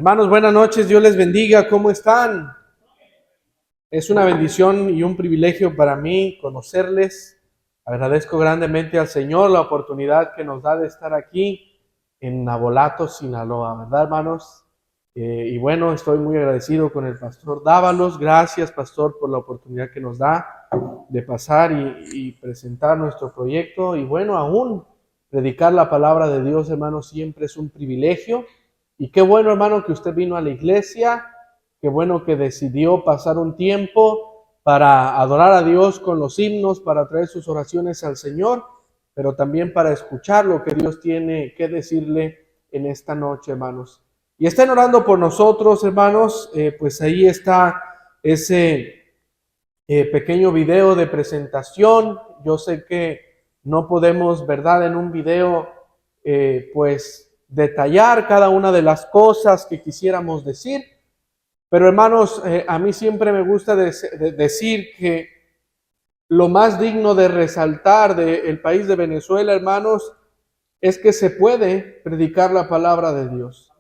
Hermanos, buenas noches, Dios les bendiga, ¿cómo están? Es una bendición y un privilegio para mí conocerles. Agradezco grandemente al Señor la oportunidad que nos da de estar aquí en Navolato, Sinaloa, ¿verdad, hermanos? Y bueno, estoy muy agradecido con el pastor Dávalos. Gracias, pastor, por la oportunidad que nos da de pasar y presentar nuestro proyecto. Y bueno, aún predicar la palabra de Dios, hermanos, siempre es un privilegio. Y qué bueno, hermano, que usted vino a la iglesia. Qué bueno que decidió pasar un tiempo para adorar a Dios con los himnos, para traer sus oraciones al Señor, pero también para escuchar lo que Dios tiene que decirle en esta noche, hermanos. Y estén orando por nosotros, hermanos. Pues ahí está ese pequeño video de presentación. Yo sé que no podemos, ¿verdad?, en un video, pues detallar cada una de las cosas que quisiéramos decir. Pero hermanos, a mí siempre me gusta decir que lo más digno de resaltar del país de Venezuela, hermanos, es que se puede predicar la palabra de Dios.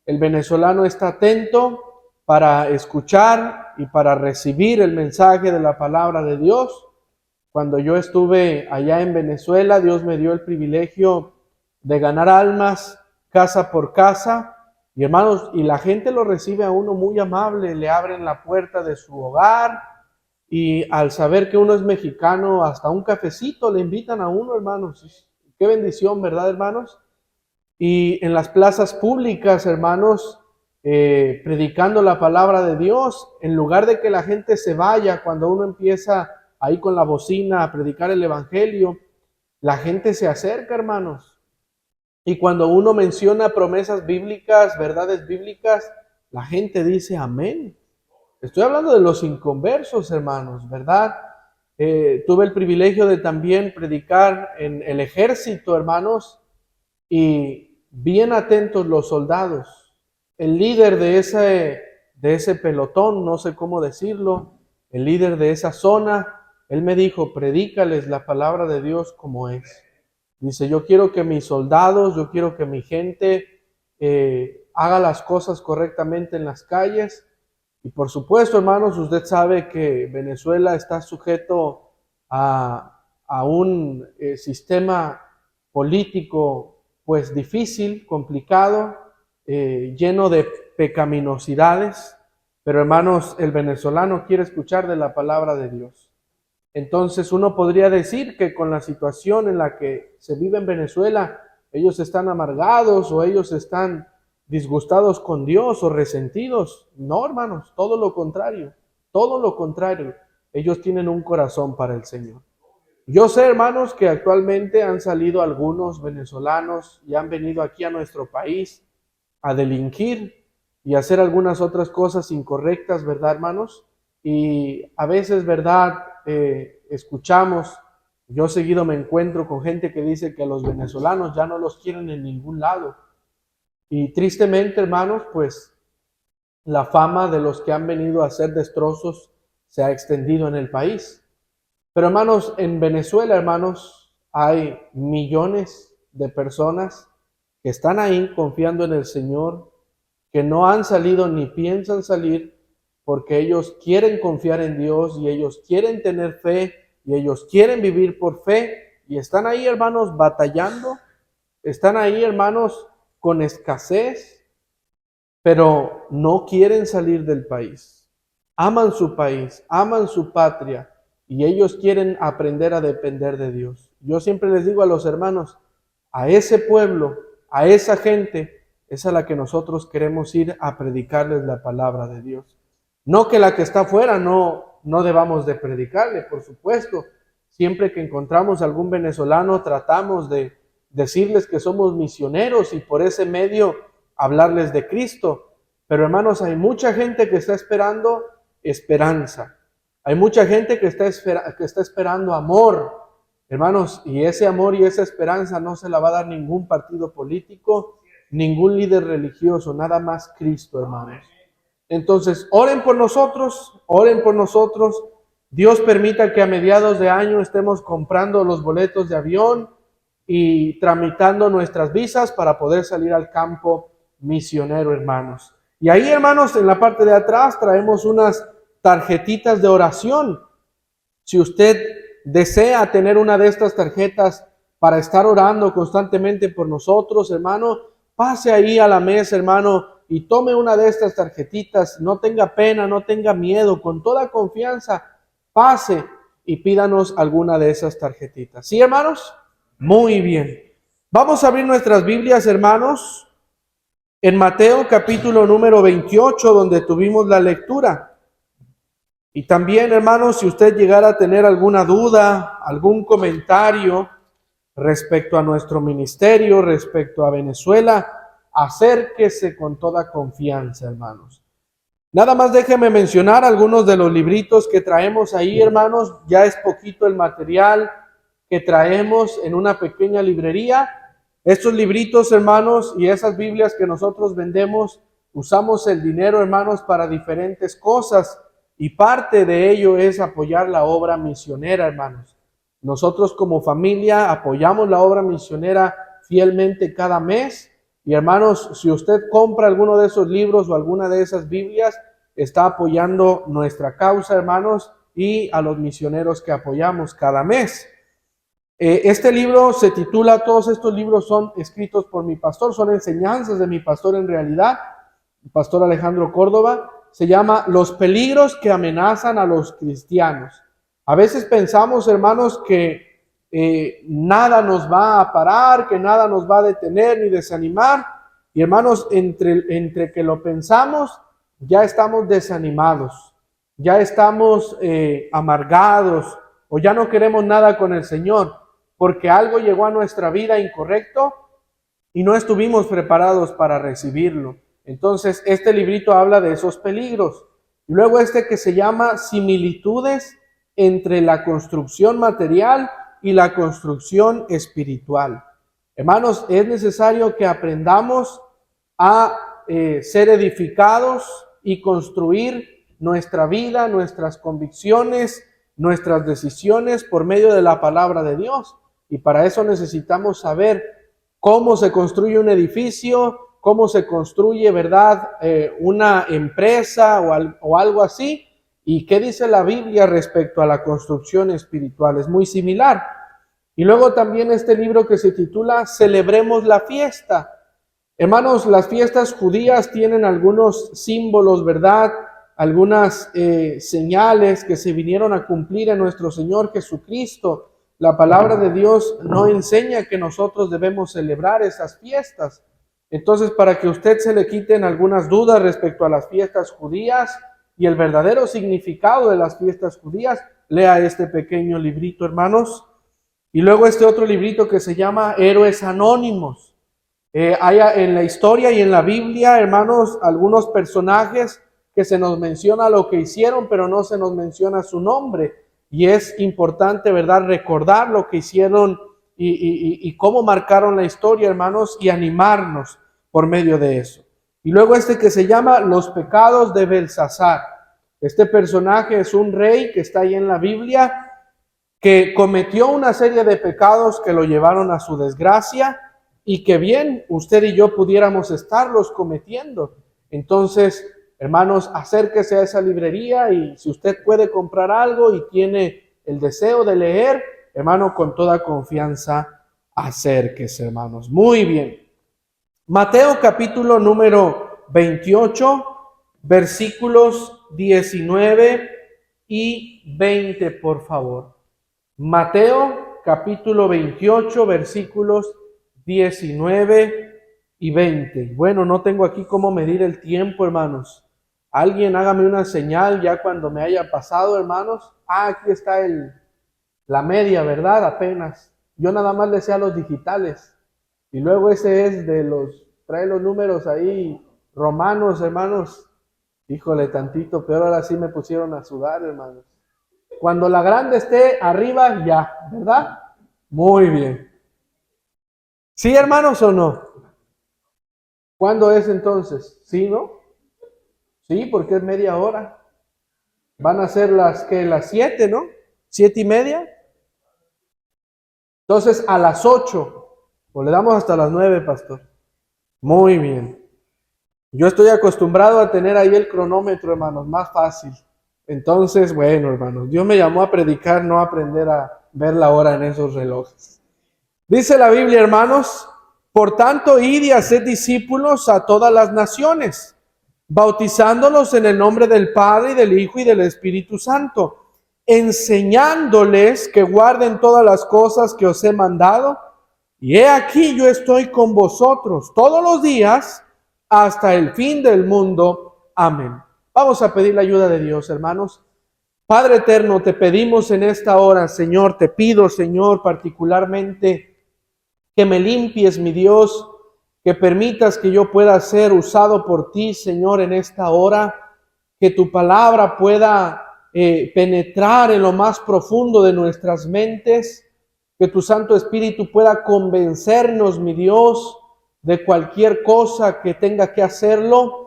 El venezolano está atento para escuchar y para recibir el mensaje de la palabra de Dios. Cuando yo estuve allá en Venezuela, Dios me dio el privilegio de ganar almas casa por casa. Y hermanos, y la gente lo recibe a uno muy amable, le abren la puerta de su hogar y al saber que uno es mexicano, hasta un cafecito le invitan a uno, hermanos. Qué bendición, ¿verdad, hermanos? Y en las plazas públicas, hermanos, predicando la palabra de Dios, en lugar de que la gente se vaya cuando uno empieza ahí con la bocina a predicar el evangelio, la gente se acerca, hermanos. Y cuando uno menciona promesas bíblicas, verdades bíblicas, la gente dice amén. Estoy hablando de los inconversos, hermanos, ¿verdad? Tuve el privilegio de también predicar en el ejército, hermanos, y bien atentos los soldados. El líder de ese pelotón, no sé cómo decirlo, el líder de esa zona, él me dijo, predícales la palabra de Dios como es. Dice, yo quiero que mis soldados, yo quiero que mi gente haga las cosas correctamente en las calles. Y por supuesto, hermanos, usted sabe que Venezuela está sujeto a un sistema político pues difícil, complicado, lleno de pecaminosidades. Pero hermanos, el venezolano quiere escuchar de la palabra de Dios. Entonces uno podría decir que con la situación en la que se vive en Venezuela, ellos están amargados o ellos están disgustados con Dios o resentidos. No, hermanos, todo lo contrario, todo lo contrario. Ellos tienen un corazón para el Señor. Yo sé, hermanos, que actualmente han salido algunos venezolanos y han venido aquí a nuestro país a delinquir y a hacer algunas otras cosas incorrectas, ¿verdad, hermanos? Y a veces, ¿verdad? Escuchamos, yo seguido me encuentro con gente que dice que a los venezolanos ya no los quieren en ningún lado. Y tristemente, hermanos, pues la fama de los que han venido a hacer destrozos se ha extendido en el país. Pero hermanos, en Venezuela, hermanos, hay millones de personas que están ahí confiando en el Señor, que no han salido ni piensan salir porque ellos quieren confiar en Dios y ellos quieren tener fe y ellos quieren vivir por fe y están ahí, hermanos, batallando, están ahí, hermanos, con escasez, pero no quieren salir del país. Aman su país, aman su patria y ellos quieren aprender a depender de Dios. Yo siempre les digo a los hermanos, a ese pueblo, a esa gente, es a la que nosotros queremos ir a predicarles la palabra de Dios. No que la que está afuera no debamos de predicarle, por supuesto. Siempre que encontramos algún venezolano tratamos de decirles que somos misioneros y por ese medio hablarles de Cristo. Pero hermanos, hay mucha gente que está esperando esperanza. Hay mucha gente que está esperando amor, hermanos, y ese amor y esa esperanza no se la va a dar ningún partido político, ningún líder religioso, nada más Cristo, hermanos. Entonces, oren por nosotros, oren por nosotros. Dios permita que a mediados de año estemos comprando los boletos de avión y tramitando nuestras visas para poder salir al campo misionero, hermanos. Y ahí, hermanos, en la parte de atrás traemos unas tarjetitas de oración. Si usted desea tener una de estas tarjetas para estar orando constantemente por nosotros, hermano, pase ahí a la mesa, hermano, y tome una de estas tarjetitas. No tenga pena, no tenga miedo, con toda confianza, pase y pídanos alguna de esas tarjetitas. ¿Sí, hermanos? Muy bien. Vamos a abrir nuestras Biblias, hermanos, en Mateo capítulo número 28, donde tuvimos la lectura. Y también, hermanos, si usted llegara a tener alguna duda, algún comentario respecto a nuestro ministerio, respecto a Venezuela, acérquese con toda confianza, hermanos. Nada más déjeme mencionar algunos de los libritos que traemos ahí, hermanos. Ya es poquito el material que traemos en una pequeña librería. Estos libritos, hermanos, y esas Biblias que nosotros vendemos, usamos el dinero, hermanos, para diferentes cosas. Y parte de ello es apoyar la obra misionera, hermanos. Nosotros como familia apoyamos la obra misionera fielmente cada mes. Y hermanos, si usted compra alguno de esos libros o alguna de esas Biblias, está apoyando nuestra causa, hermanos, y a los misioneros que apoyamos cada mes. Este libro se titula, todos estos libros son escritos por mi pastor, son enseñanzas de mi pastor en realidad, el pastor Alejandro Córdoba. Se llama Los peligros que amenazan a los cristianos. A veces pensamos, hermanos, que nada nos va a parar, que nada nos va a detener ni desanimar. Y hermanos, entre que lo pensamos, ya estamos desanimados, ya estamos amargados, o ya no queremos nada con el Señor, porque algo llegó a nuestra vida incorrecto y no estuvimos preparados para recibirlo. Entonces, este librito habla de esos peligros. Y luego este que se llama Similitudes entre la construcción material y la construcción espiritual. Hermanos, es necesario que aprendamos a ser edificados y construir nuestra vida, nuestras convicciones, nuestras decisiones por medio de la palabra de Dios. Y para eso necesitamos saber cómo se construye un edificio, cómo se construye, ¿verdad?, una empresa o algo así. ¿Y qué dice la Biblia respecto a la construcción espiritual? Es muy similar. Y luego también este libro que se titula Celebremos la fiesta. Hermanos, las fiestas judías tienen algunos símbolos, ¿verdad?, algunas señales que se vinieron a cumplir en nuestro Señor Jesucristo. La palabra de Dios no enseña que nosotros debemos celebrar esas fiestas. Entonces, para que a usted se le quiten algunas dudas respecto a las fiestas judías y el verdadero significado de las fiestas judías, lea este pequeño librito, hermanos. Y luego este otro librito que se llama Héroes Anónimos. Hay en la historia y en la Biblia, hermanos, algunos personajes que se nos menciona lo que hicieron, pero no se nos menciona su nombre. Y es importante, ¿verdad?, recordar lo que hicieron y cómo marcaron la historia, hermanos, y animarnos por medio de eso. Y luego este que se llama Los pecados de Belsasar. Este personaje es un rey que está ahí en la Biblia, que cometió una serie de pecados que lo llevaron a su desgracia y que bien usted y yo pudiéramos estarlos cometiendo. Entonces, hermanos, acérquese a esa librería y si usted puede comprar algo y tiene el deseo de leer, hermano, con toda confianza, acérquese, hermanos. Muy bien. Mateo capítulo número 28, versículos 19 y 20, por favor. Mateo capítulo 28, versículos 19 y 20. Bueno, no tengo aquí cómo medir el tiempo, hermanos. Alguien hágame una señal ya cuando me haya pasado, hermanos. Aquí está la media, ¿verdad? Apenas. Yo nada más le sé a los digitales. Y luego ese es trae los números ahí, romanos, hermanos. Híjole, tantito, pero ahora sí me pusieron a sudar, hermanos. Cuando la grande esté arriba, ya, ¿verdad? Muy bien. ¿Sí, hermanos, o no? ¿Cuándo es entonces? ¿Sí, no? Sí, porque es media hora. Van a ser las 7, ¿no? 7:30. Entonces, a las 8. O le damos hasta las 9, pastor. Muy bien. Yo estoy acostumbrado a tener ahí el cronómetro, hermanos, más fácil. Entonces, bueno, hermanos, Dios me llamó a predicar, no a aprender a ver la hora en esos relojes. Dice la Biblia, hermanos, por tanto, id y haced discípulos a todas las naciones, bautizándolos en el nombre del Padre y del Hijo y del Espíritu Santo, enseñándoles que guarden todas las cosas que os he mandado. Y he aquí yo estoy con vosotros todos los días hasta el fin del mundo. Amén. Vamos a pedir la ayuda de Dios, hermanos. Padre eterno, te pedimos en esta hora, Señor, te pido, Señor, particularmente que me limpies, mi Dios, que permitas que yo pueda ser usado por ti, Señor, en esta hora, que tu palabra pueda penetrar en lo más profundo de nuestras mentes, que tu Santo Espíritu pueda convencernos, mi Dios, de cualquier cosa que tenga que hacerlo,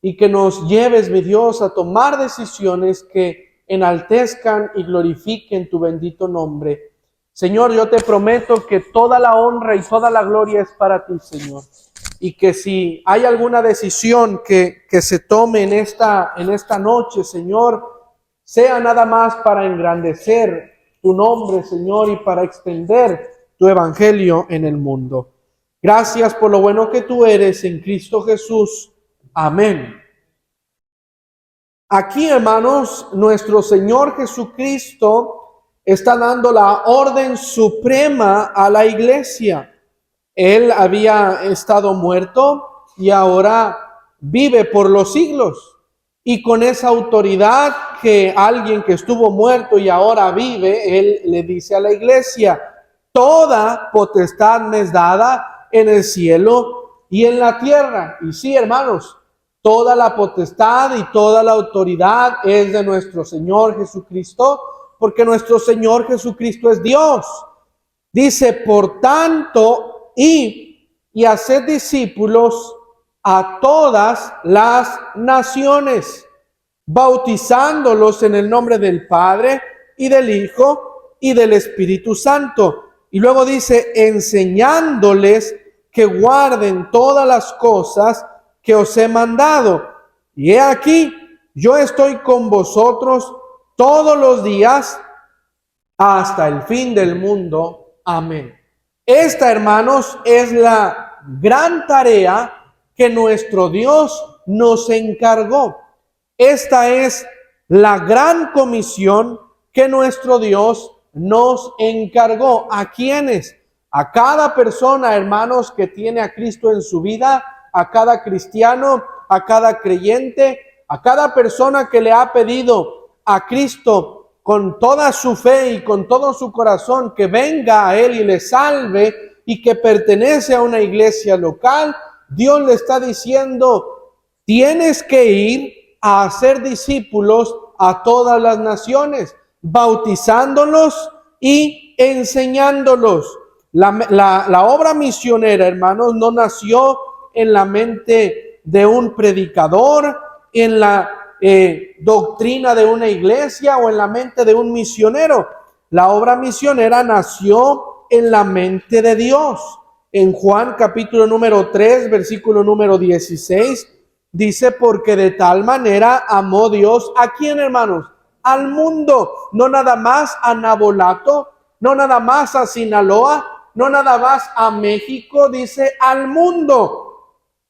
y que nos lleves, mi Dios, a tomar decisiones que enaltezcan y glorifiquen tu bendito nombre. Señor, yo te prometo que toda la honra y toda la gloria es para ti, Señor. Y que si hay alguna decisión que se tome en esta noche, Señor, sea nada más para engrandecer tu nombre, Señor, y para extender tu evangelio en el mundo. Gracias por lo bueno que tú eres en Cristo Jesús. Amén. Aquí, hermanos, nuestro Señor Jesucristo está dando la orden suprema a la iglesia. Él había estado muerto y ahora vive por los siglos. Y con esa autoridad que alguien que estuvo muerto y ahora vive, Él le dice a la iglesia, toda potestad me es dada en el cielo y en la tierra. Y sí, hermanos, toda la potestad y toda la autoridad es de nuestro Señor Jesucristo, porque nuestro Señor Jesucristo es Dios. Dice, por tanto, id y haced discípulos a todas las naciones, bautizándolos en el nombre del Padre y del Hijo y del Espíritu Santo. Y luego dice, enseñándoles que guarden todas las cosas que os he mandado. Y he aquí, yo estoy con vosotros todos los días hasta el fin del mundo. Amén. Esta, hermanos, es la gran tarea que nuestro Dios nos encargó. Esta es la gran comisión que nuestro Dios nos encargó. ¿A quiénes? A cada persona, hermanos, que tiene a Cristo en su vida, a cada cristiano, a cada creyente, a cada persona que le ha pedido a Cristo con toda su fe y con todo su corazón que venga a Él y le salve y que pertenece a una iglesia local. Dios le está diciendo, tienes que ir a hacer discípulos a todas las naciones, bautizándolos y enseñándolos. La obra misionera, hermanos, no nació en la mente de un predicador, en la doctrina de una iglesia o en la mente de un misionero. La obra misionera nació en la mente de Dios. En Juan capítulo número 3, versículo número 16, dice, porque de tal manera amó Dios, ¿a quién, hermanos? Al mundo, no nada más a Nabolato, no nada más a Sinaloa, no nada más a México, dice al mundo,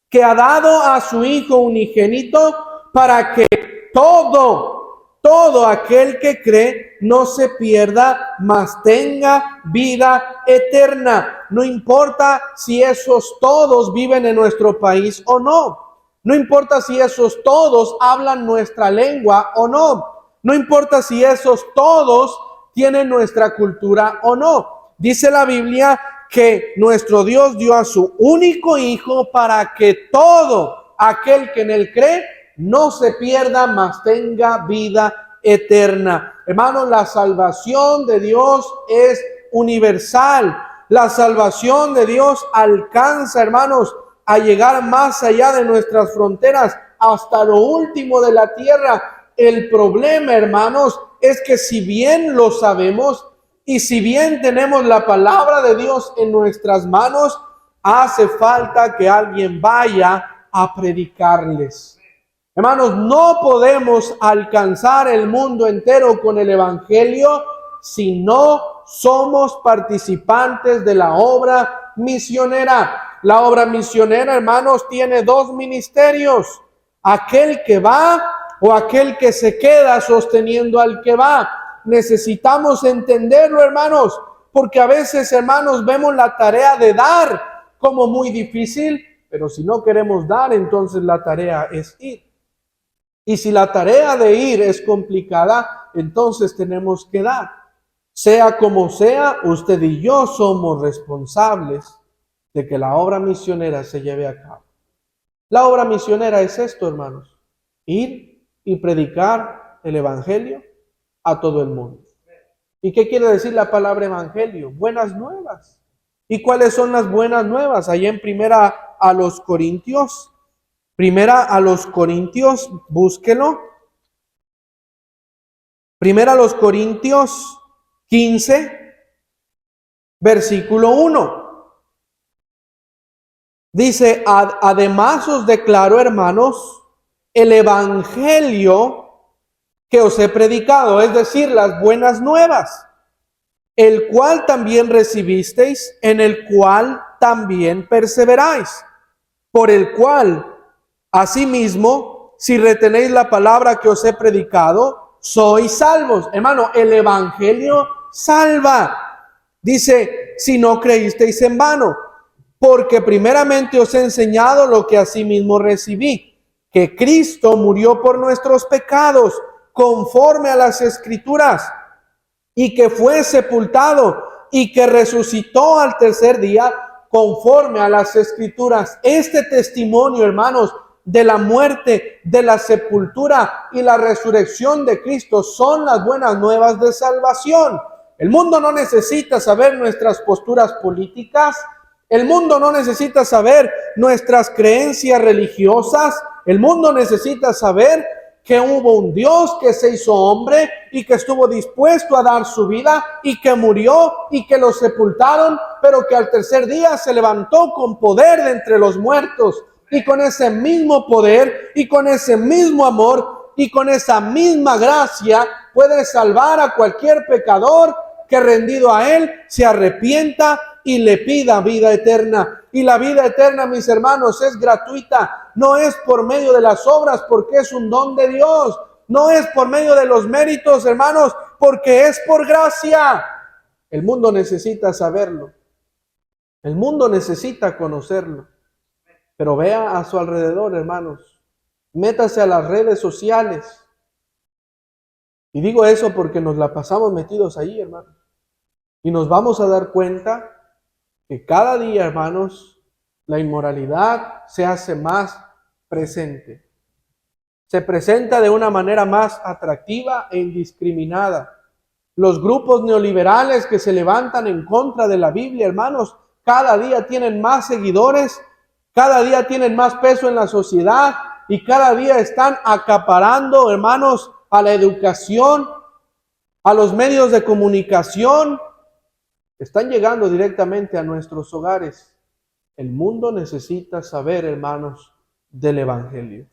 que ha dado a su Hijo unigénito para que todo aquel que cree no se pierda, mas tenga vida eterna. No importa si esos todos viven en nuestro país o no. No importa si esos todos hablan nuestra lengua o no. No importa si esos todos tienen nuestra cultura o no. Dice la Biblia que nuestro Dios dio a su único Hijo para que todo aquel que en Él cree no se pierda, mas tenga vida eterna. Hermanos, la salvación de Dios es universal. La salvación de Dios alcanza, hermanos, a llegar más allá de nuestras fronteras, hasta lo último de la tierra. El problema, hermanos, es que si bien lo sabemos y si bien tenemos la palabra de Dios en nuestras manos, hace falta que alguien vaya a predicarles. Hermanos, no podemos alcanzar el mundo entero con el Evangelio si no somos participantes de la obra misionera. La obra misionera, hermanos, tiene dos ministerios: aquel que va o aquel que se queda sosteniendo al que va. Necesitamos entenderlo, hermanos, porque a veces, hermanos, vemos la tarea de dar como muy difícil, pero si no queremos dar, entonces la tarea es ir. Y si la tarea de ir es complicada, entonces tenemos que dar. Sea como sea, usted y yo somos responsables de que la obra misionera se lleve a cabo. La obra misionera es esto, hermanos: ir y predicar el Evangelio a todo el mundo. ¿Y qué quiere decir la palabra evangelio? Buenas nuevas. ¿Y cuáles son las buenas nuevas? Ahí en primera a los Corintios, búsquelo. Primera a los Corintios 15, versículo 1. Dice: además os declaro, hermanos, el evangelio que os he predicado, es decir, las buenas nuevas, el cual también recibisteis, en el cual también perseveráis, por el cual, asimismo, si retenéis la palabra que os he predicado, sois salvos. Hermano, el evangelio salva. Dice: si no creísteis en vano, porque primeramente os he enseñado lo que asimismo recibí, que Cristo murió por nuestros pecados, conforme a las Escrituras, y que fue sepultado y que resucitó al tercer día, conforme a las Escrituras. Este testimonio, hermanos, de la muerte, de la sepultura y la resurrección de Cristo son las buenas nuevas de salvación. El mundo no necesita saber nuestras posturas políticas. El mundo no necesita saber nuestras creencias religiosas. El mundo necesita saber que hubo un Dios que se hizo hombre y que estuvo dispuesto a dar su vida y que murió y que lo sepultaron, pero que al tercer día se levantó con poder de entre los muertos, y con ese mismo poder y con ese mismo amor y con esa misma gracia puede salvar a cualquier pecador que, rendido a Él, se arrepienta y le pida vida eterna. Y la vida eterna, mis hermanos, es gratuita. No es por medio de las obras, porque es un don de Dios. No es por medio de los méritos, hermanos, porque es por gracia. El mundo necesita saberlo. El mundo necesita conocerlo. Pero vea a su alrededor, hermanos. Métase a las redes sociales. Y digo eso porque nos la pasamos metidos ahí, hermanos. Y nos vamos a dar cuenta que cada día, hermanos, la inmoralidad se hace más presente. Se presenta de una manera más atractiva e indiscriminada. Los grupos neoliberales que se levantan en contra de la Biblia, hermanos, cada día tienen más seguidores, cada día tienen más peso en la sociedad y cada día están acaparando, hermanos, a la educación, a los medios de comunicación. Están llegando directamente a nuestros hogares. El mundo necesita saber, hermanos, del Evangelio.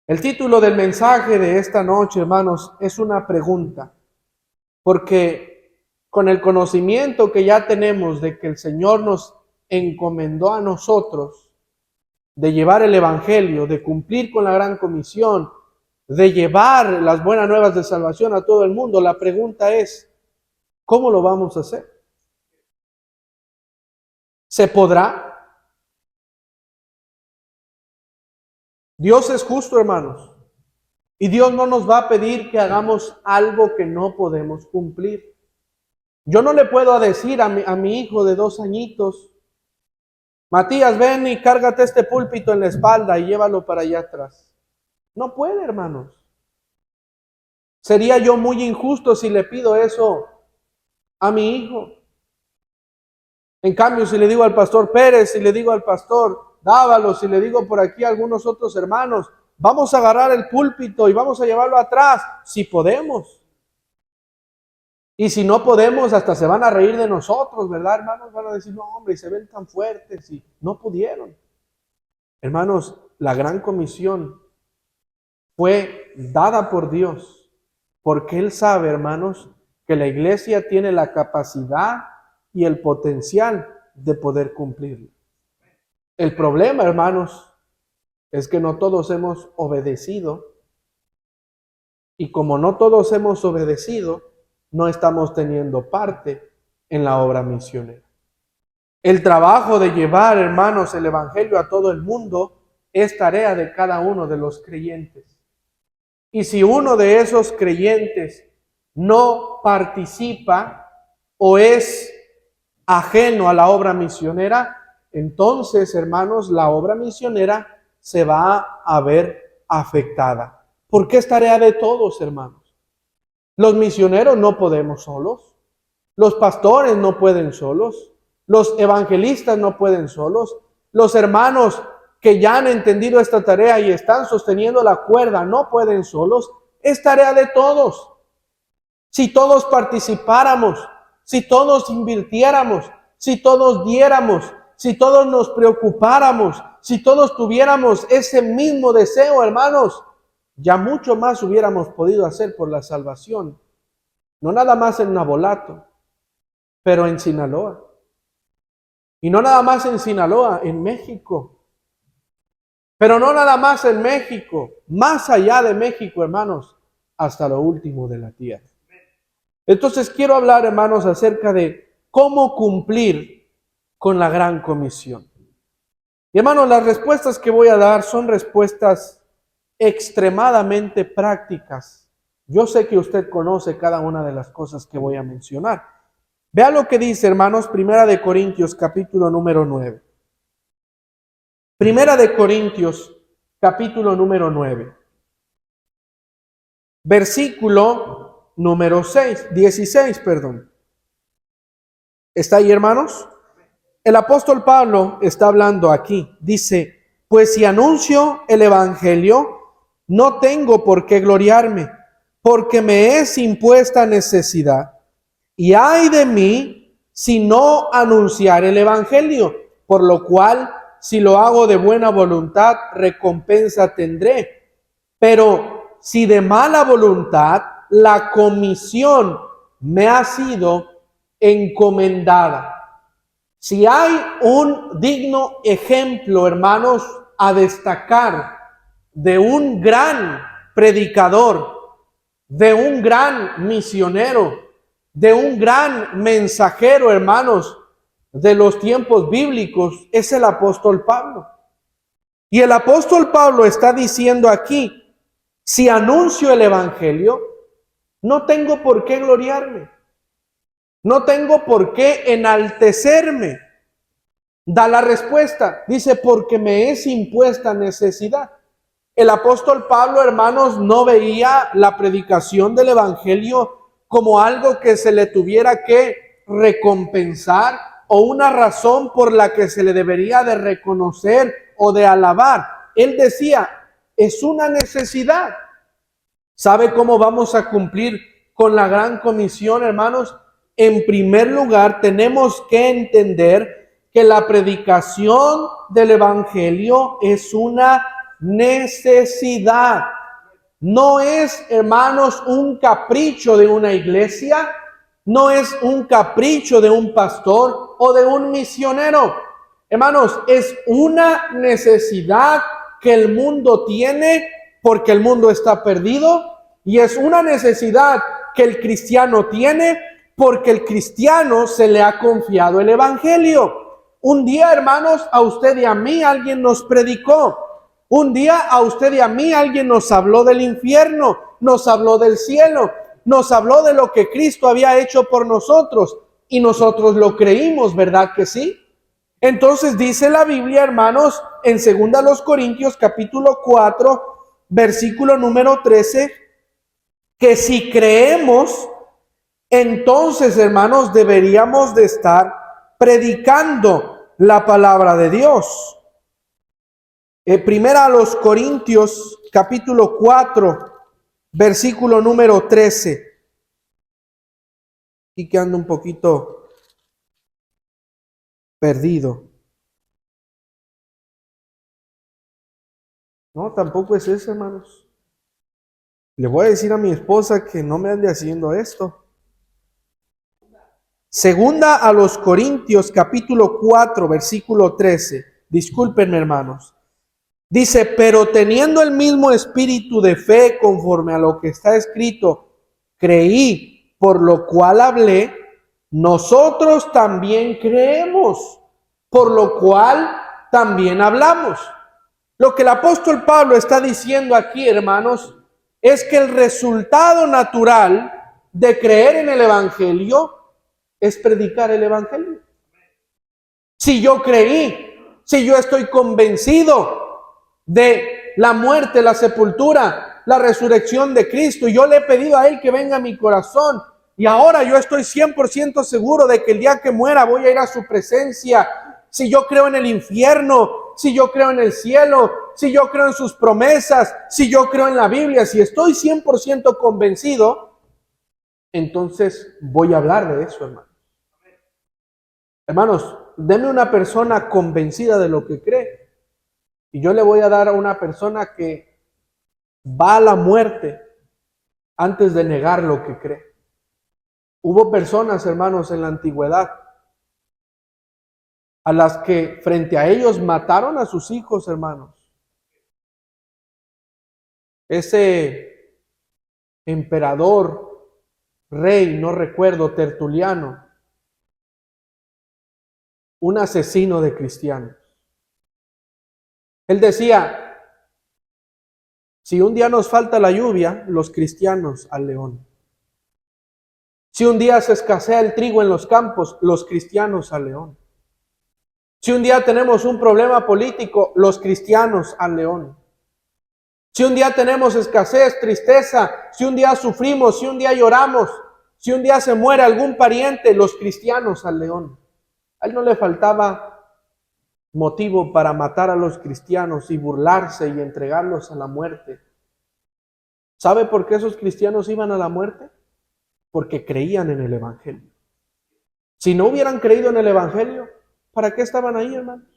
El título del mensaje de esta noche, hermanos, es una pregunta, porque con el conocimiento que ya tenemos de que el Señor nos encomendó a nosotros de llevar el Evangelio, de cumplir con la gran comisión, de llevar las buenas nuevas de salvación a todo el mundo, la pregunta es: ¿cómo lo vamos a hacer? ¿Se podrá? Dios es justo, hermanos, y Dios no nos va a pedir que hagamos algo que no podemos cumplir. Yo no le puedo decir a mi hijo de 2 añitos: Matías, ven y cárgate este púlpito en la espalda y llévalo para allá atrás. No puede, hermanos. Sería yo muy injusto si le pido eso a mi hijo. En cambio, si le digo al pastor Pérez, si le digo al pastor Dávalos, si le digo por aquí a algunos otros hermanos: vamos a agarrar el púlpito y vamos a llevarlo atrás, si podemos. Y si no podemos, hasta se van a reír de nosotros, ¿verdad, hermanos? Van a decir: no, hombre, y se ven tan fuertes y no pudieron. Hermanos, la gran comisión fue dada por Dios, porque Él sabe, hermanos, que la iglesia tiene la capacidad y el potencial de poder cumplirlo. El problema, hermanos, es que no todos hemos obedecido, y como no todos hemos obedecido, no estamos teniendo parte en la obra misionera. El trabajo de llevar, hermanos, el evangelio a todo el mundo es tarea de cada uno de los creyentes. Y si uno de esos creyentes no participa o es ajeno a la obra misionera, entonces, hermanos, la obra misionera se va a ver afectada. Porque es tarea de todos, hermanos. Los misioneros no podemos solos. Los pastores no pueden solos. Los evangelistas no pueden solos. Los hermanos que ya han entendido esta tarea y están sosteniendo la cuerda no pueden solos. Es tarea de todos. Si todos participáramos, si todos invirtiéramos, si todos diéramos, si todos nos preocupáramos, si todos tuviéramos ese mismo deseo, hermanos, ya mucho más hubiéramos podido hacer por la salvación. No nada más en Navolato, pero en Sinaloa. Y no nada más en Sinaloa, en México. Pero no nada más en México, más allá de México, hermanos, hasta lo último de la tierra. Entonces quiero hablar, hermanos, acerca de cómo cumplir con la gran comisión. Y hermanos, las respuestas que voy a dar son respuestas extremadamente prácticas. Yo sé que usted conoce cada una de las cosas que voy a mencionar. Vea lo que dice, hermanos, Primera de Corintios, capítulo número 9. Primera de Corintios, capítulo número 9. Versículo número 16, perdón. ¿Está ahí, hermanos? El apóstol Pablo está hablando aquí. Dice, pues si anuncio el evangelio, no tengo por qué gloriarme, porque me es impuesta necesidad. Y ay de mí si no anunciar el evangelio, por lo cual, si lo hago de buena voluntad, recompensa tendré. Pero si de mala voluntad, la comisión me ha sido encomendada. Si hay un digno ejemplo, hermanos, a destacar de un gran predicador, de un gran misionero, de un gran mensajero, hermanos, de los tiempos bíblicos, es el apóstol Pablo. Y el apóstol Pablo está diciendo aquí, si anuncio el evangelio, no tengo por qué gloriarme. No tengo por qué enaltecerme. Da la respuesta. Dice, porque me es impuesta necesidad. El apóstol Pablo, hermanos, no veía la predicación del evangelio como algo que se le tuviera que recompensar o una razón por la que se le debería de reconocer o de alabar. Él decía, es una necesidad. ¿Sabe cómo vamos a cumplir con la gran comisión, hermanos? En primer lugar, tenemos que entender que la predicación del evangelio es una necesidad. No es, hermanos, un capricho de una iglesia, no es un capricho de un pastor o de un misionero. Hermanos, es una necesidad que el mundo tiene porque el mundo está perdido, y es una necesidad que el cristiano tiene porque el cristiano se le ha confiado el evangelio. Un día, hermanos, a usted y a mí alguien nos predicó. Un día a usted y a mí alguien nos habló del infierno, nos habló del cielo, nos habló de lo que Cristo había hecho por nosotros y nosotros lo creímos, ¿verdad que sí? Entonces dice la Biblia, hermanos, en 2 Corintios capítulo 4, versículo número 13, que si creemos, entonces, hermanos, deberíamos de estar predicando la palabra de Dios. Primera a los Corintios, capítulo 4, versículo número 13. Y que ando un poquito perdido. No, tampoco es eso, hermanos. Le voy a decir a mi esposa que no me ande haciendo esto. Segunda a los Corintios, capítulo 4, versículo 13. Discúlpenme, hermanos. Dice, pero teniendo el mismo espíritu de fe conforme a lo que está escrito, creí, por lo cual hablé, nosotros también creemos, por lo cual también hablamos. Lo que el apóstol Pablo está diciendo aquí, hermanos, es que el resultado natural de creer en el Evangelio es predicar el Evangelio. Si yo creí, si yo estoy convencido de la muerte, la sepultura, la resurrección de Cristo, y yo le he pedido a Él que venga a mi corazón, y ahora yo estoy 100% seguro de que el día que muera voy a ir a su presencia. Si yo creo en el infierno, si yo creo en el cielo, si yo creo en sus promesas, si yo creo en la Biblia, si estoy 100% convencido, entonces voy a hablar de eso, hermano. Hermanos, deme una persona convencida de lo que cree y yo le voy a dar a una persona que va a la muerte antes de negar lo que cree. Hubo personas, hermanos, en la antigüedad a las que frente a ellos mataron a sus hijos, hermanos. Ese emperador, rey, no recuerdo, Tertuliano, un asesino de cristianos. Él decía, si un día nos falta la lluvia, los cristianos al león. Si un día se escasea el trigo en los campos, los cristianos al león. Si un día tenemos un problema político, los cristianos al león. Si un día tenemos escasez, tristeza, si un día sufrimos, si un día lloramos, si un día se muere algún pariente, los cristianos al león. A él no le faltaba motivo para matar a los cristianos y burlarse y entregarlos a la muerte. ¿Sabe por qué esos cristianos iban a la muerte? Porque creían en el Evangelio. Si no hubieran creído en el Evangelio, ¿para qué estaban ahí, hermanos?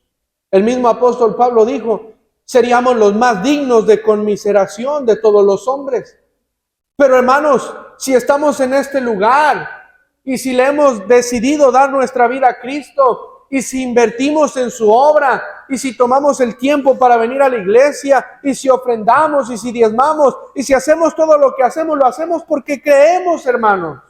El mismo apóstol Pablo dijo, seríamos los más dignos de conmiseración de todos los hombres. Pero hermanos, si estamos en este lugar y si le hemos decidido dar nuestra vida a Cristo, y si invertimos en su obra, y si tomamos el tiempo para venir a la iglesia, y si ofrendamos, y si diezmamos, y si hacemos todo lo que hacemos, lo hacemos porque creemos, hermanos,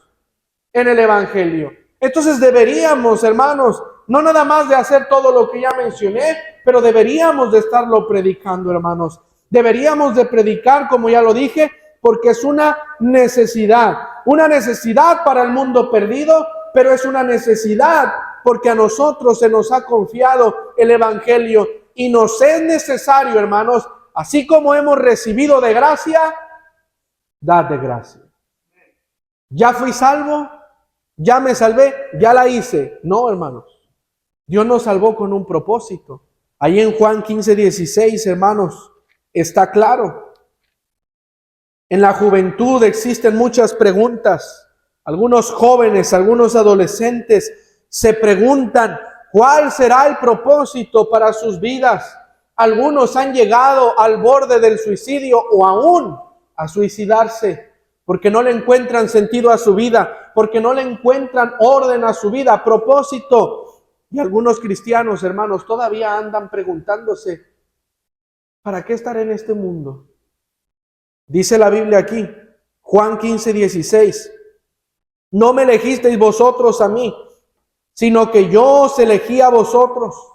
en el Evangelio. Entonces deberíamos, hermanos, no nada más de hacer todo lo que ya mencioné, pero deberíamos de estarlo predicando, hermanos. Deberíamos de predicar, como ya lo dije, porque es una necesidad para el mundo perdido, pero es una necesidad porque a nosotros se nos ha confiado el Evangelio y nos es necesario, hermanos, así como hemos recibido de gracia, dad de gracia. ¿Ya fui salvo? ¿Ya me salvé? ¿Ya la hice? No, hermanos. Dios nos salvó con un propósito. Ahí en Juan 15:16, hermanos, está claro. En la juventud existen muchas preguntas. Algunos jóvenes, algunos adolescentes se preguntan, ¿cuál será el propósito para sus vidas? Algunos han llegado al borde del suicidio o aún a suicidarse porque no le encuentran sentido a su vida, porque no le encuentran orden a su vida, propósito. Y algunos cristianos, hermanos, todavía andan preguntándose, ¿para qué estar en este mundo? Dice la Biblia aquí, Juan 15:16, no me elegisteis vosotros a mí, sino que yo os elegí a vosotros.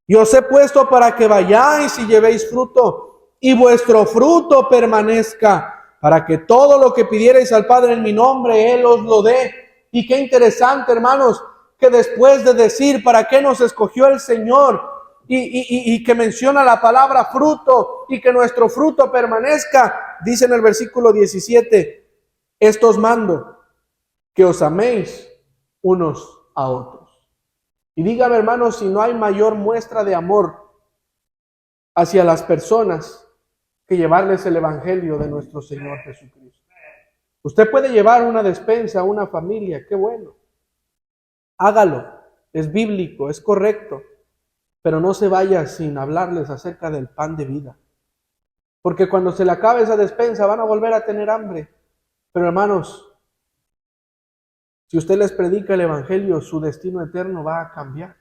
Y os he puesto para que vayáis y llevéis fruto, y vuestro fruto permanezca, para que todo lo que pidierais al Padre en mi nombre, Él os lo dé. Y qué interesante, hermanos, que después de decir para qué nos escogió el Señor, y que menciona la palabra fruto, y que nuestro fruto permanezca, dice en el versículo 17, esto os mando, que os améis unos a otros. Y dígame, hermanos, si no hay mayor muestra de amor hacia las personas que llevarles el Evangelio de nuestro Señor Jesucristo. Usted puede llevar una despensa a una familia, qué bueno. Hágalo, es bíblico, es correcto, pero no se vaya sin hablarles acerca del pan de vida. porque cuando se le acabe esa despensa van a volver a tener hambre. Pero hermanos, si usted les predica el evangelio, su destino eterno va a cambiar.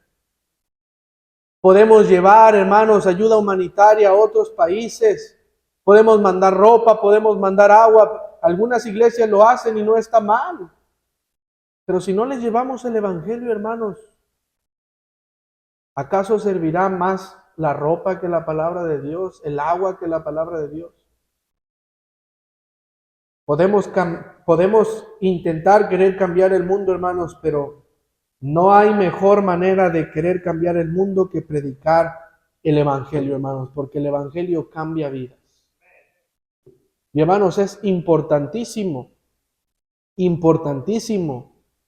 Podemos llevar, hermanos, ayuda humanitaria a otros países. Podemos mandar ropa, podemos mandar agua. Algunas iglesias lo hacen y no está mal. Pero si no les llevamos el evangelio, hermanos, ¿acaso servirá más la ropa que la palabra de Dios, el agua que la palabra de Dios? Podemos intentar querer cambiar el mundo, hermanos, pero no hay mejor manera de querer cambiar el mundo que predicar el evangelio, hermanos, porque el evangelio cambia vidas. Y hermanos, es importantísimo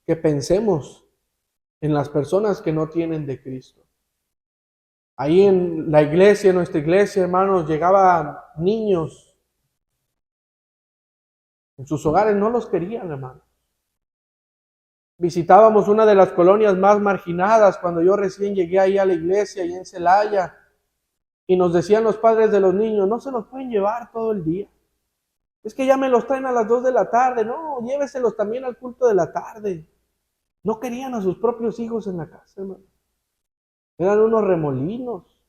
que pensemos en las personas que no tienen de Cristo. Ahí en la iglesia, en nuestra iglesia, hermanos, llegaban niños. En sus hogares no los querían, hermanos. Visitábamos una de las colonias más marginadas cuando yo recién llegué ahí a la iglesia, ahí en Celaya, y nos decían los padres de los niños, no se los pueden llevar todo el día. Es que ya me los traen a las 2 de la tarde. No, lléveselos también al culto de la tarde. No querían a sus propios hijos en la casa, hermano. Eran unos remolinos.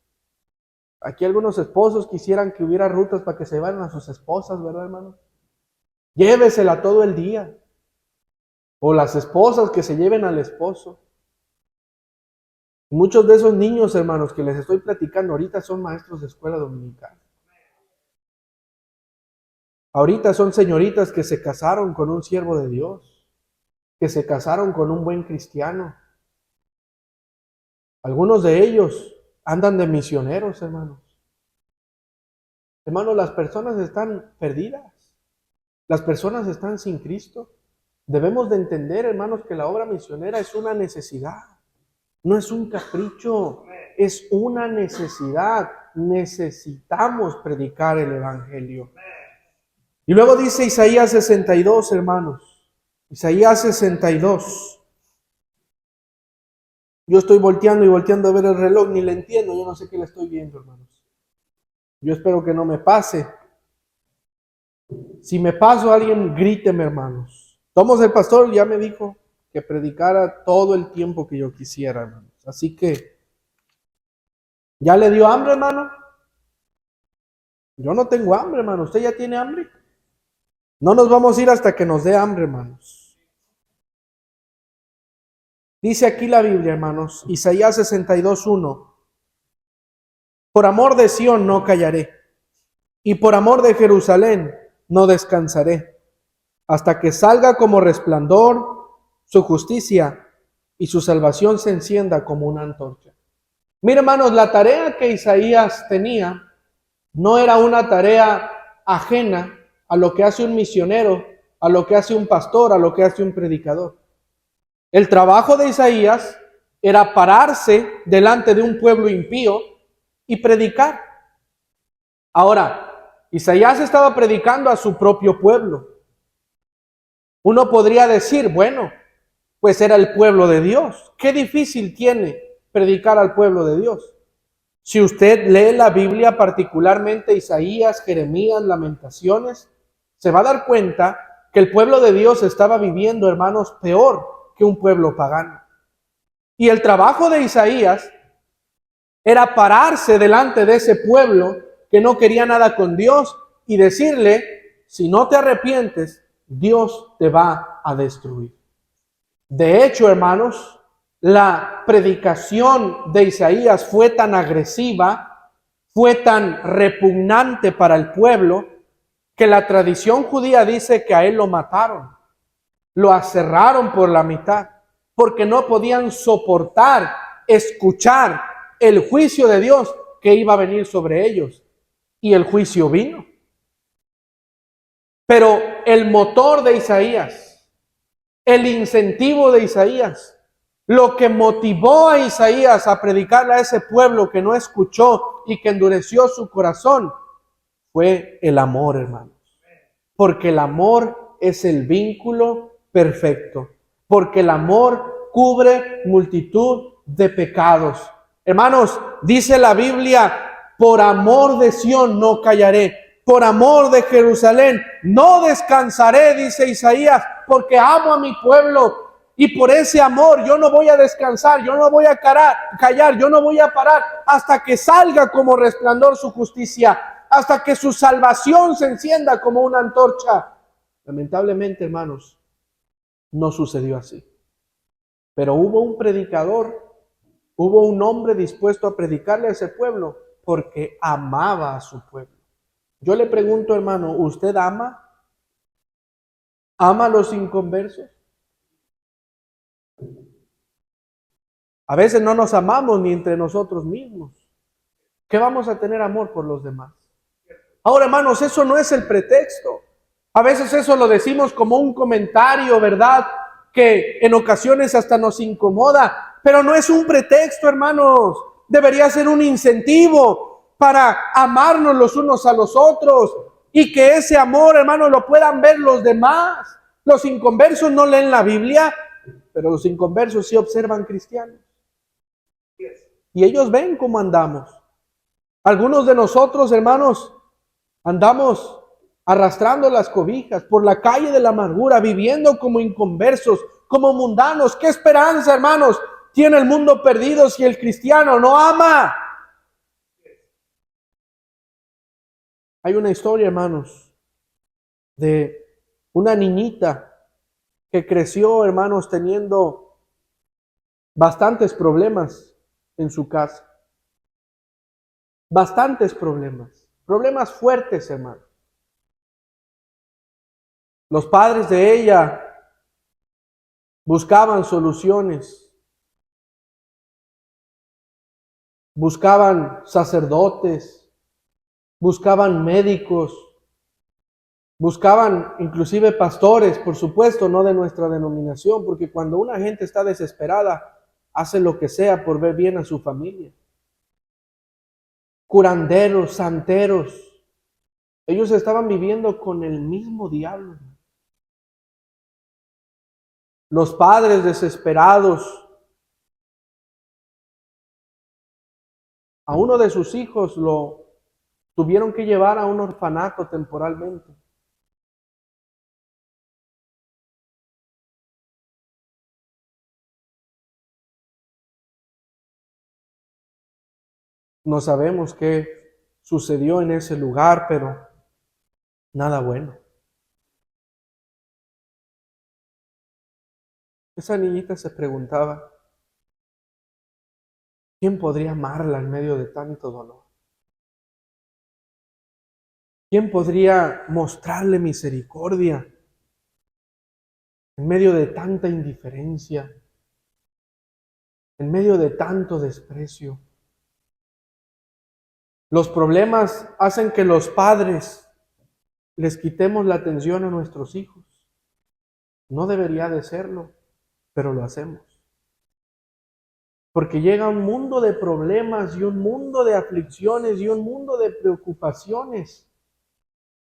Aquí algunos esposos quisieran que hubiera rutas para que se llevaran a sus esposas, ¿verdad, hermano? Llévesela todo el día. O las esposas que se lleven al esposo. Muchos de esos niños, hermanos, que les estoy platicando ahorita son maestros de escuela dominical. Ahorita son señoritas que se casaron con un siervo de Dios, que se casaron con un buen cristiano. Algunos de ellos andan de misioneros, hermanos. Hermanos, las personas están perdidas. Las personas están sin Cristo. Debemos de entender, hermanos, que la obra misionera es una necesidad. No es un capricho, es una necesidad. Necesitamos predicar el evangelio. Y luego dice Isaías 62, hermanos. Isaías 62. Yo estoy volteando y volteando a ver el reloj, ni le entiendo, yo no sé qué le estoy viendo, hermanos. Yo espero que no me pase. Si me paso, alguien gríteme, hermanos. Tomás el pastor ya me dijo que predicara todo el tiempo que yo quisiera, hermanos. Así que, ¿ya le dio hambre, hermano? Yo no tengo hambre, hermano. ¿Usted ya tiene hambre? No nos vamos a ir hasta que nos dé hambre, hermanos. Dice aquí la Biblia, hermanos, Isaías 62:1. Por amor de Sión no callaré, y por amor de Jerusalén no descansaré, hasta que salga como resplandor su justicia y su salvación se encienda como una antorcha. Mira, hermanos, la tarea que Isaías tenía no era una tarea ajena a lo que hace un misionero, a lo que hace un pastor, a lo que hace un predicador. El trabajo de Isaías era pararse delante de un pueblo impío y predicar. Ahora, Isaías estaba predicando a su propio pueblo. Uno podría decir, bueno, pues era el pueblo de Dios. Qué difícil tiene predicar al pueblo de Dios. Si usted lee la Biblia, particularmente Isaías, Jeremías, Lamentaciones, se va a dar cuenta que el pueblo de Dios estaba viviendo, hermanos, peor que un pueblo pagano. Y el trabajo de Isaías era pararse delante de ese pueblo que no quería nada con Dios y decirle, si no te arrepientes, Dios te va a destruir. De hecho, hermanos, la predicación de Isaías fue tan agresiva, fue tan repugnante para el pueblo, que la tradición judía dice que a él lo mataron, lo aserraron por la mitad, porque no podían soportar escuchar el juicio de Dios que iba a venir sobre ellos. Y el juicio vino. Pero el motor de Isaías, el incentivo de Isaías, lo que motivó a Isaías a predicarle a ese pueblo que no escuchó y que endureció su corazón, fue el amor, hermanos. Porque el amor es el vínculo perfecto. Porque el amor cubre multitud de pecados. Hermanos, dice la Biblia, por amor de Sión no callaré. por amor de Jerusalén. No descansaré, dice Isaías, porque amo a mi pueblo. Y por ese amor yo no voy a descansar, yo no voy a callar, yo no voy a parar hasta que salga como resplandor su justicia, hasta que su salvación se encienda como una antorcha. Lamentablemente, hermanos, no sucedió así. Pero hubo un predicador, hubo un hombre dispuesto a predicarle a ese pueblo porque amaba a su pueblo. Yo le pregunto, hermano, ¿usted ama? ¿Ama a los inconversos? A veces no nos amamos ni entre nosotros mismos. ¿Qué vamos a tener amor por los demás? Ahora, hermanos, eso no es el pretexto. A veces eso lo decimos como un comentario, ¿verdad? Que en ocasiones hasta nos incomoda, pero no es un pretexto, hermanos. Debería ser un incentivo para amarnos los unos a los otros y que ese amor, hermanos, lo puedan ver los demás. Los inconversos no leen la Biblia, pero los inconversos sí observan cristianos. Y ellos ven cómo andamos. Algunos de nosotros, hermanos, andamos arrastrando las cobijas por la calle de la amargura, viviendo como inconversos, como mundanos. ¿Qué esperanza, hermanos, tiene el mundo perdido si el cristiano no ama? Hay una historia, hermanos, de una niñita que creció, hermanos, teniendo bastantes problemas en su casa. Bastantes problemas. Problemas fuertes, hermanos. Los padres de ella buscaban soluciones, buscaban sacerdotes, buscaban médicos, buscaban inclusive pastores, por supuesto, no de nuestra denominación, porque cuando una gente está desesperada, hace lo que sea por ver bien a su familia. Curanderos, santeros, ellos estaban viviendo con el mismo diablo. Los padres desesperados, a uno de sus hijos lo tuvieron que llevar a un orfanato temporalmente. No sabemos qué sucedió en ese lugar, pero nada bueno. Esa niñita se preguntaba, ¿quién podría amarla en medio de tanto dolor? ¿Quién podría mostrarle misericordia en medio de tanta indiferencia, en medio de tanto desprecio? Los problemas hacen que los padres les quitemos la atención a nuestros hijos. No debería de serlo, pero lo hacemos. Porque llega un mundo de problemas y un mundo de aflicciones y un mundo de preocupaciones.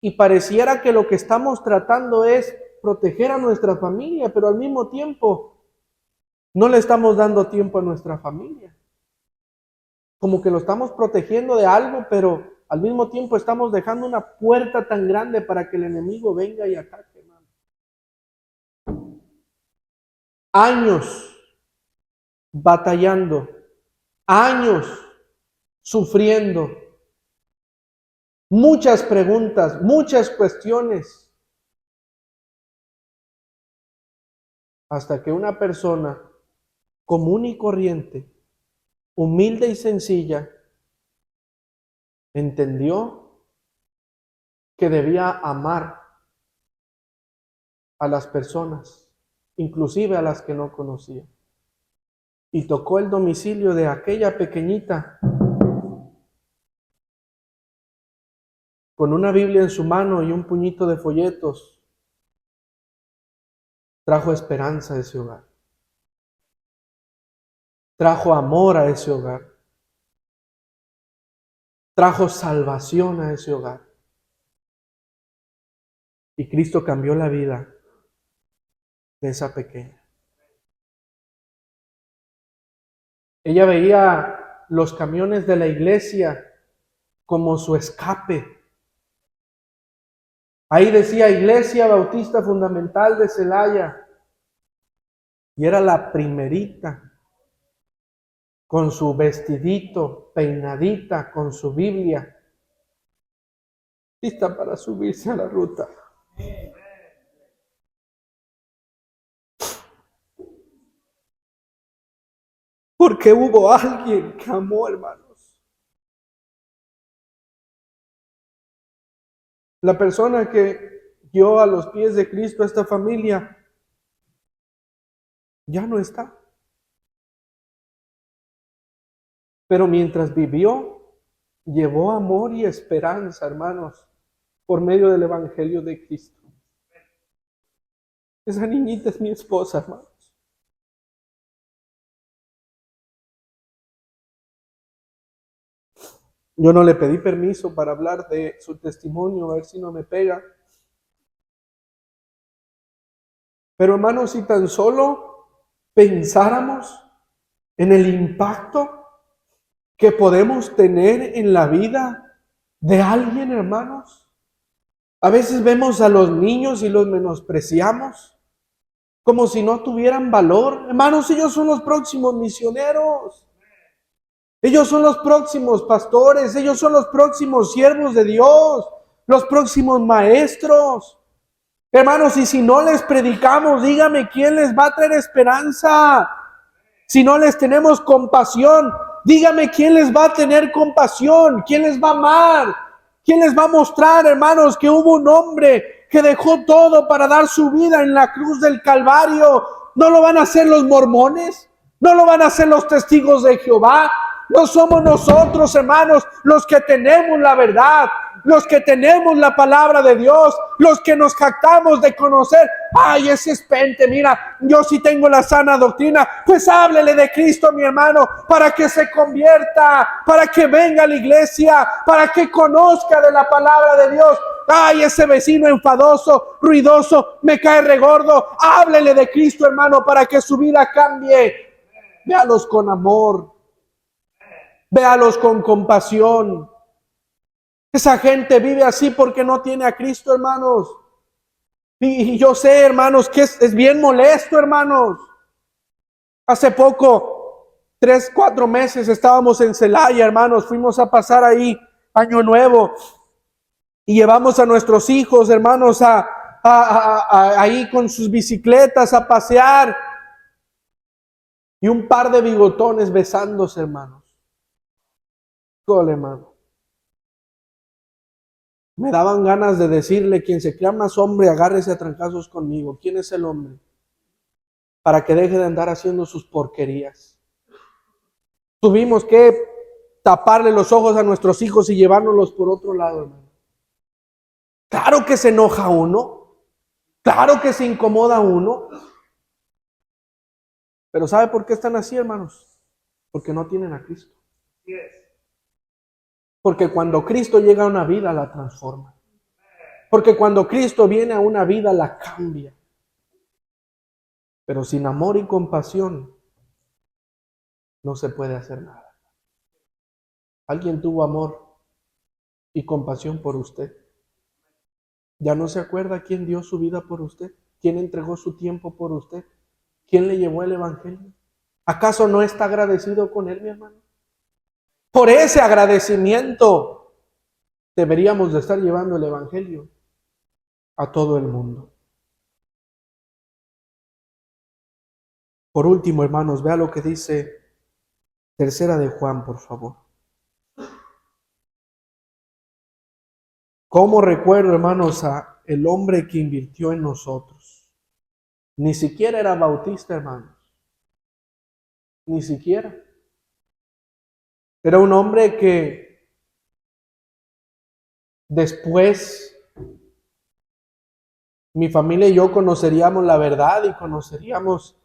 Y pareciera que lo que estamos tratando es proteger a nuestra familia, pero al mismo tiempo no le estamos dando tiempo a nuestra familia. Como que lo estamos protegiendo de algo, pero al mismo tiempo estamos dejando una puerta tan grande para que el enemigo venga y ataque, hermano. Años batallando, años sufriendo, muchas preguntas, muchas cuestiones, hasta que una persona común y corriente, humilde y sencilla, entendió que debía amar a las personas, inclusive a las que no conocía. Y tocó el domicilio de aquella pequeñita con una Biblia en su mano y un puñito de folletos. Trajo esperanza a ese hogar. Trajo amor a ese hogar. Trajo salvación a ese hogar. Y Cristo cambió la vida de esa pequeña. Ella veía los camiones de la iglesia como su escape, Ahí decía Iglesia Bautista Fundamental de Celaya. Y era la primerita, con su vestidito, peinadita, con su Biblia, lista para subirse a la ruta. Porque hubo alguien que amó, hermanos. La persona que guió a los pies de Cristo a esta familia ya no está. Pero mientras vivió, llevó amor y esperanza, hermanos, por medio del Evangelio de Cristo. Esa niñita es mi esposa, hermanos. Yo no le pedí permiso para hablar de su testimonio, a ver si no me pega. Pero hermanos, si tan solo pensáramos en el impacto que podemos tener en la vida de alguien, hermanos. A veces vemos a los niños y los menospreciamos como si no tuvieran valor. Hermanos, ellos son los próximos misioneros. Ellos son los próximos pastores. Ellos son los próximos siervos de Dios. Los próximos maestros. Hermanos, y si no les predicamos, dígame quién les va a traer esperanza. Si no les tenemos compasión, dígame quién les va a tener compasión, quién les va a amar, quién les va a mostrar, hermanos, que hubo un hombre que dejó todo para dar su vida en la cruz del Calvario. ¿No lo van a hacer los mormones? ¿No lo van a hacer los testigos de Jehová? No somos nosotros, hermanos, los que tenemos la verdad, los que tenemos la palabra de Dios, los que nos jactamos de conocer. Ay, ese es Pente, mira, yo sí tengo la sana doctrina. Pues háblele de Cristo, mi hermano, para que se convierta, para que venga a la iglesia, para que conozca de la palabra de Dios. Ay, ese vecino enfadoso, ruidoso, me cae regordo. Háblele de Cristo, hermano, para que su vida cambie. Véalos con amor. Véalos con compasión. Esa gente vive así porque no tiene a Cristo, hermanos. Y yo sé, hermanos, que es bien molesto, hermanos. Hace poco, 3, 4 meses, estábamos en Celaya, hermanos. Fuimos a pasar ahí Año Nuevo. Y llevamos a nuestros hijos, hermanos, ahí con sus bicicletas a pasear. Y un par de bigotones besándose, hermanos. Híjole, hermano. Me daban ganas de decirle, quien se crea más hombre, agárrese a trancazos conmigo. ¿Quién es el hombre? Para que deje de andar haciendo sus porquerías. Tuvimos que taparle los ojos a nuestros hijos y llevárnoslos por otro lado, hermano. Claro que se enoja uno. Claro que se incomoda uno. Pero ¿sabe por qué están así, hermanos? Porque no tienen a Cristo. Porque cuando Cristo llega a una vida, la transforma. Porque cuando Cristo viene a una vida, la cambia. Pero sin amor y compasión, no se puede hacer nada. ¿Alguien tuvo amor y compasión por usted? ¿Ya no se acuerda quién dio su vida por usted? ¿Quién entregó su tiempo por usted? ¿Quién le llevó el evangelio? ¿Acaso no está agradecido con él, mi hermano? Por ese agradecimiento deberíamos de estar llevando el evangelio a todo el mundo. Por último, hermanos, vea lo que dice Tercera de Juan, por favor. ¿Cómo recuerdo, hermanos, a el hombre que invirtió en nosotros? Ni siquiera era bautista, hermanos. Ni siquiera. Era un hombre que después mi familia y yo conoceríamos la verdad y conoceríamos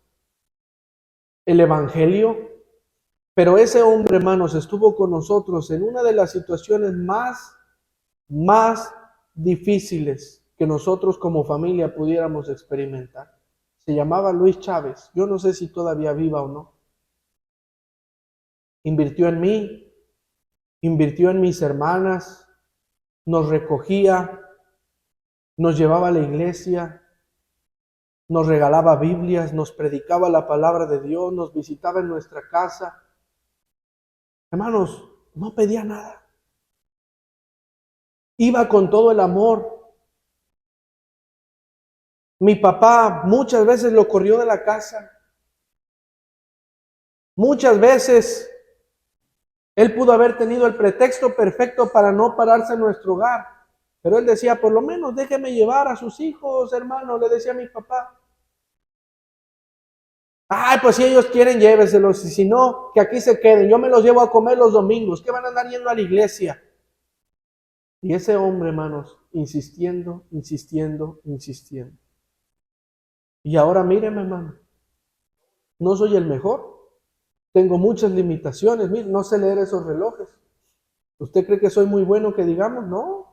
el evangelio. Pero ese hombre, hermanos, estuvo con nosotros en una de las situaciones más difíciles que nosotros como familia pudiéramos experimentar. Se llamaba Luis Chávez. Yo no sé si todavía viva o no. Invirtió en mí, invirtió en mis hermanas, nos recogía, nos llevaba a la iglesia, nos regalaba Biblias, nos predicaba la palabra de Dios, nos visitaba en nuestra casa. Hermanos, no pedía nada. Iba con todo el amor. Mi papá muchas veces lo corrió de la casa. Muchas veces él pudo haber tenido el pretexto perfecto para no pararse en nuestro hogar. Pero él decía, por lo menos déjeme llevar a sus hijos, hermano, le decía a mi papá. Ay, pues si ellos quieren, lléveselos, y si no, que aquí se queden. Yo me los llevo a comer los domingos, que van a andar yendo a la iglesia. Y ese hombre, hermanos, insistiendo, insistiendo, insistiendo. Y ahora míreme, hermano, no soy el mejor. Tengo muchas limitaciones. Mire, no sé leer esos relojes. ¿Usted cree que soy muy bueno que digamos? No.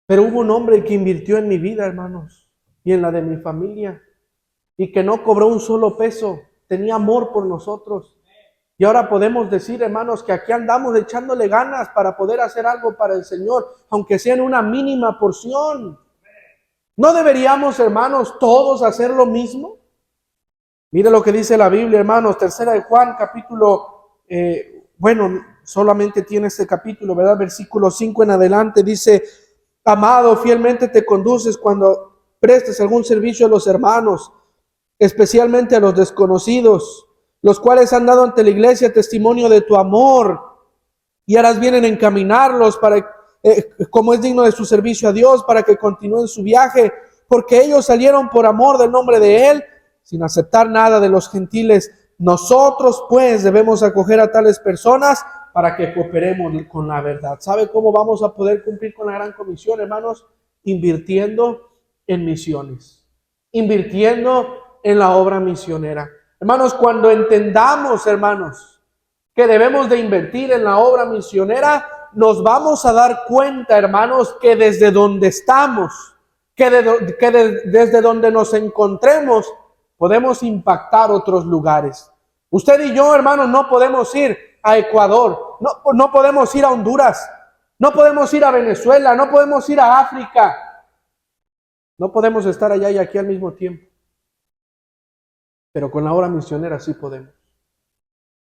Pero hubo un hombre que invirtió en mi vida, hermanos, y en la de mi familia, y que no cobró un solo peso. Tenía amor por nosotros. Y ahora podemos decir, hermanos, que aquí andamos echándole ganas para poder hacer algo para el Señor, aunque sea en una mínima porción. ¿No deberíamos, hermanos, todos hacer lo mismo? Mire lo que dice la Biblia, hermanos, tercera de Juan, capítulo, solamente tiene este capítulo, ¿verdad? Versículo 5 en adelante, dice, amado, fielmente te conduces cuando prestes algún servicio a los hermanos, especialmente a los desconocidos, los cuales han dado ante la iglesia testimonio de tu amor, y harás bien en encaminarlos para, como es digno de su servicio a Dios, para que continúen su viaje, porque ellos salieron por amor del nombre de Él, sin aceptar nada de los gentiles. Nosotros pues debemos acoger a tales personas para que cooperemos con la verdad. ¿Sabe cómo vamos a poder cumplir con la gran comisión, hermanos? Invirtiendo en misiones, invirtiendo en la obra misionera. Hermanos, cuando entendamos, hermanos, que debemos de invertir en la obra misionera, nos vamos a dar cuenta, hermanos, que desde donde estamos, desde donde nos encontremos, podemos impactar otros lugares. Usted y yo, hermanos, no podemos ir a Ecuador, no podemos ir a Honduras, no podemos ir a Venezuela, no podemos ir a África, no podemos estar allá y aquí al mismo tiempo. Pero con la obra misionera sí podemos.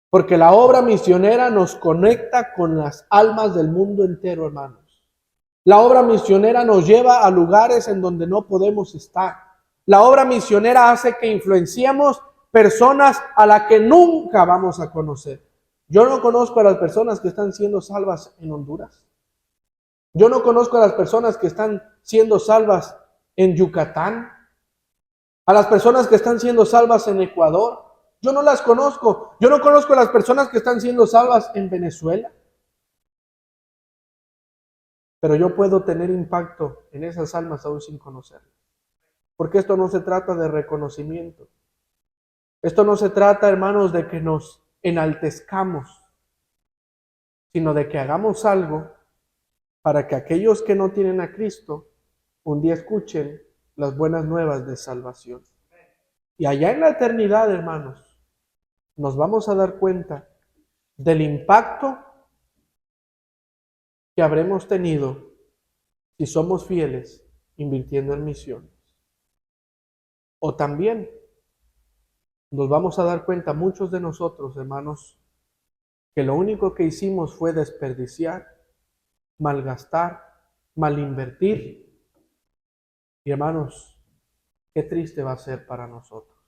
Porque la obra misionera nos conecta con las almas del mundo entero, hermanos. La obra misionera nos lleva a lugares en donde no podemos estar. La obra misionera hace que influenciemos personas a las que nunca vamos a conocer. Yo no conozco a las personas que están siendo salvas en Honduras. Yo no conozco a las personas que están siendo salvas en Yucatán. A las personas que están siendo salvas en Ecuador. Yo no las conozco. Yo no conozco a las personas que están siendo salvas en Venezuela. Pero yo puedo tener impacto en esas almas aún sin conocerlas. Porque esto no se trata de reconocimiento. Esto no se trata, hermanos, de que nos enaltezcamos, sino de que hagamos algo para que aquellos que no tienen a Cristo un día escuchen las buenas nuevas de salvación. Y allá en la eternidad, hermanos, nos vamos a dar cuenta del impacto que habremos tenido si somos fieles invirtiendo en misiones. O también nos vamos a dar cuenta, muchos de nosotros, hermanos, que lo único que hicimos fue desperdiciar, malgastar, malinvertir. Y hermanos, qué triste va a ser para nosotros.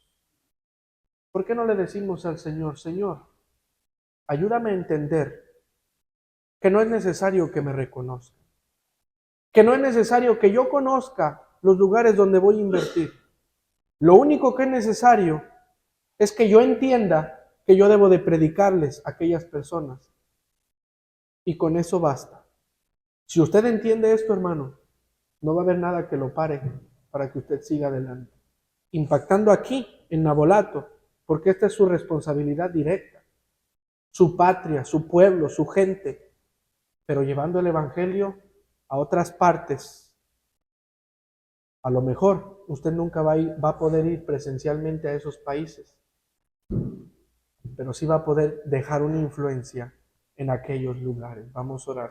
¿Por qué no le decimos al Señor, Señor, ayúdame a entender que no es necesario que me reconozca, que no es necesario que yo conozca los lugares donde voy a invertir? Lo único que es necesario es que yo entienda que yo debo de predicarles a aquellas personas. Y con eso basta. Si usted entiende esto, hermano, no va a haber nada que lo pare para que usted siga adelante. Impactando aquí, en Navolato, porque esta es su responsabilidad directa. Su patria, su pueblo, su gente. Pero llevando el evangelio a otras partes. A lo mejor usted nunca va a poder ir presencialmente a esos países, pero sí va a poder dejar una influencia en aquellos lugares. Vamos a orar.